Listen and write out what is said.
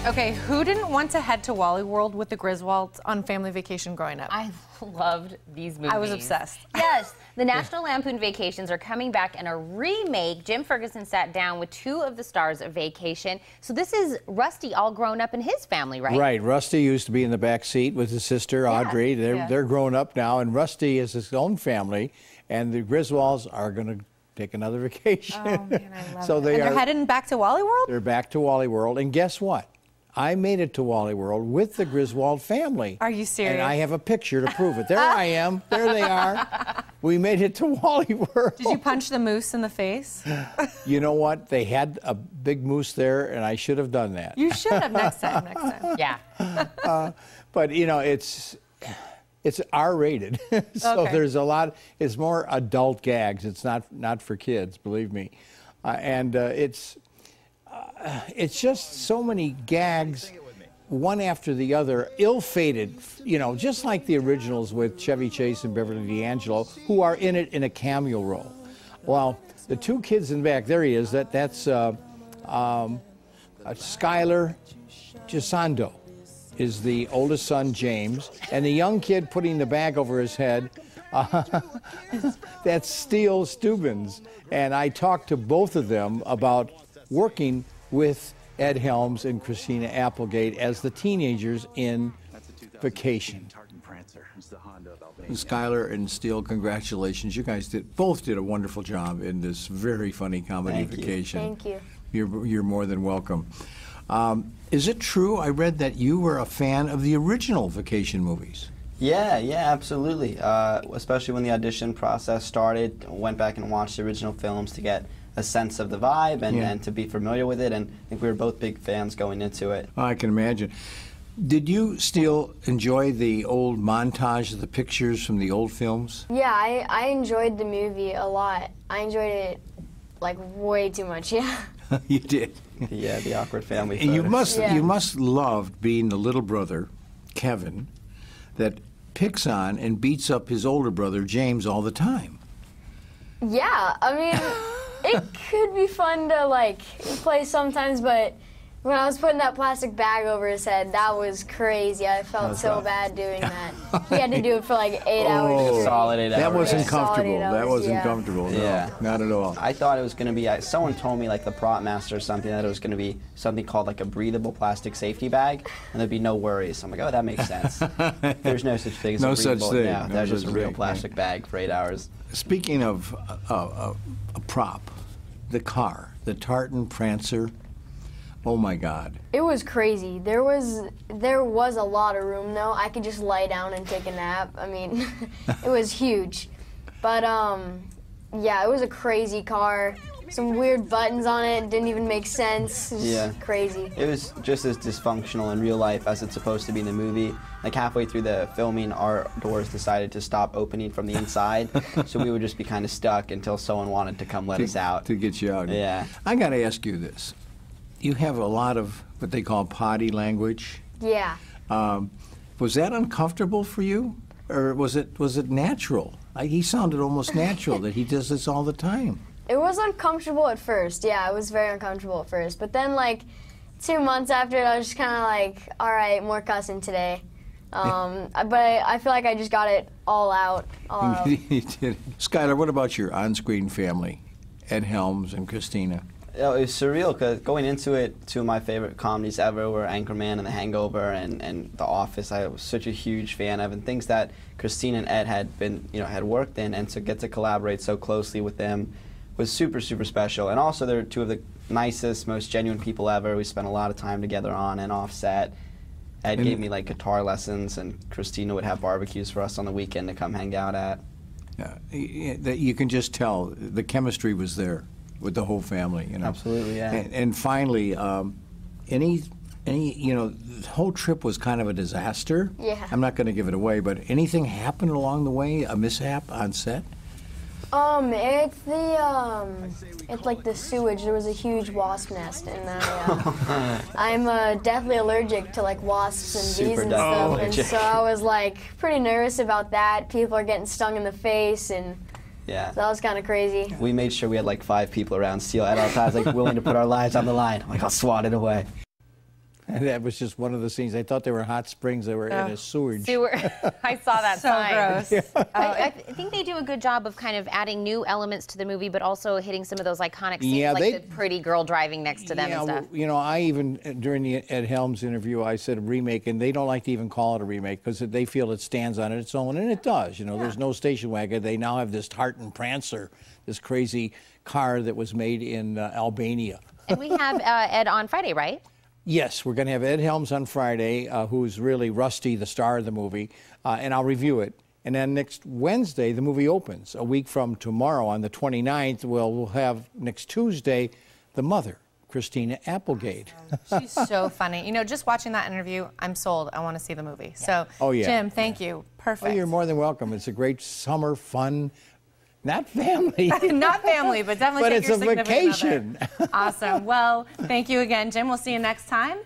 Okay, who didn't want to head to Wally World with the Griswolds on family vacation growing up? I loved these movies. I was obsessed. Yes, the National Lampoon Vacations are coming back in a remake. Jim Ferguson sat down with two of the stars of Vacation. So this is Rusty all grown up in his family, right? Right. Rusty used to be in the back seat with his sister, Audrey. They're grown up now, and Rusty is his own family, and the Griswolds are going to take another vacation. Oh, man, I love so it. they're heading back to Wally World? They're back to Wally World, and guess what? I made it to Wally World with the Griswold family. Are you serious? And I have a picture to prove it. There I am. There they are. We made it to Wally World. Did you punch the moose in the face? You know what? They had a big moose there, and I should have done that. You should have next time. Yeah. But, you know, it's R-rated. So Okay. there's a lot. It's more adult gags. It's not for kids, believe me. It's just so many gags, one after the other, ill-fated, you know, just like the originals with Chevy Chase and Beverly D'Angelo, who are in it in a cameo role. Well, the two kids in the back, there he is, that's Skyler Gisondo is the oldest son, James, and the young kid putting the bag over his head, that's Stebbins. And I talked to both of them about working with Ed Helms and Christina Applegate as the teenagers in Vacation. And Skyler and Steele, congratulations. You guys both did a wonderful job in this very funny comedy, Vacation. Thank you. You're more than welcome. Is it true, I read that you were a fan of the original Vacation movies? Yeah, absolutely. Especially when the audition process started, went back and watched the original films to get a sense of the vibe and to be familiar with it, and I think we were both big fans going into it. I can imagine. Did you still enjoy the old montage of the pictures from the old films? Yeah, I enjoyed the movie a lot. I enjoyed it like way too much, yeah. You did? Yeah, the awkward family And photos. you must love being the little brother, Kevin, that picks on and beats up his older brother, James, all the time. Yeah, I mean, it could be fun to like play sometimes, but when I was putting that plastic bag over his head, that was crazy. I felt so bad doing that. He had to do it for like 8 hours straight. Solid 8 hours. That wasn't Yeah. comfortable. Solid 8 That hours, wasn't yeah. comfortable. No, Yeah. not at all. I thought it was going to be, someone told me, like the prop master or something, that it was going to be something called like a breathable plastic safety bag, and there'd be no worries. I'm like, oh, that makes sense. There's no such thing as No a such breathable. thing. Yeah, No that's just a such real thing, plastic bag for 8 hours. Speaking of a prop, the car, the Tartan Prancer, oh my God. It was crazy. There was a lot of room though. I could just lie down and take a nap. I mean, it was huge. But yeah, it was a crazy car. Some weird buttons on it, didn't even make sense. It was Yeah. crazy. It was just as dysfunctional in real life as it's supposed to be in the movie. Like halfway through the filming, our doors decided to stop opening from the inside, so we would just be kind of stuck until someone wanted to come let us out. To get you out. Yeah. I got to ask you this. You have a lot of what they call potty language. Yeah. Was that uncomfortable for you, or was it natural? He sounded almost natural that he does this all the time. It was uncomfortable at first. Yeah, it was very uncomfortable at first. But then, like, 2 months after it, I was just kind of like, all right, more cussing today. But I feel like I just got it all out. You did. Skyler, what about your on-screen family? Ed Helms and Christina. It was surreal because going into it, two of my favorite comedies ever were Anchorman and The Hangover and The Office. I was such a huge fan of, and things that Christina and Ed had worked in, and to get to collaborate so closely with them was super, super special. And also, they're two of the nicest, most genuine people ever. We spent a lot of time together on and off set. Ed gave me like guitar lessons, and Christina would have barbecues for us on the weekend to come hang out at. You can just tell the chemistry was there with the whole family. You know. Absolutely, yeah. And finally, any the whole trip was kind of a disaster. Yeah. I'm not going to give it away, but anything happened along the way? A mishap on set? It's like the sewage. There was a huge wasp nest, and I'm deathly allergic to like wasps and bees Super and duck stuff. allergic. And so I was like pretty nervous about that. People are getting stung in the face, and Yeah. so that was kind of crazy. We made sure we had like 5 people around Steele at all times, like willing to put our lives on the line. I'm like, I'll swat it away. And that was just one of the scenes. I thought they were hot springs. They were in a sewage. I saw that So sign. gross. Yeah. I think they do a good job of kind of adding new elements to the movie, but also hitting some of those iconic scenes, like the pretty girl driving next to them and stuff. You know, I even, during the Ed Helms interview, I said a remake, and they don't like to even call it a remake because they feel it stands on its own, and it does. You know, there's no station wagon. They now have this Tart and Prancer, this crazy car that was made in Albania. And we have Ed on Friday, right? Yes, we're going to have Ed Helms on Friday, who's really Rusty, the star of the movie, and I'll review it. And then next Wednesday, the movie opens. A week from tomorrow, on the 29th, we'll have next Tuesday, the mother, Christina Applegate. She's so funny. You know, just watching that interview, I'm sold. I want to see the movie. So, yeah. Jim, thank you. Perfect. Oh, you're more than welcome. It's a great summer fun, not family. Not family, but definitely but take it's your a significant vacation. other. Awesome. Well, thank you again, Jim. We'll see you next time.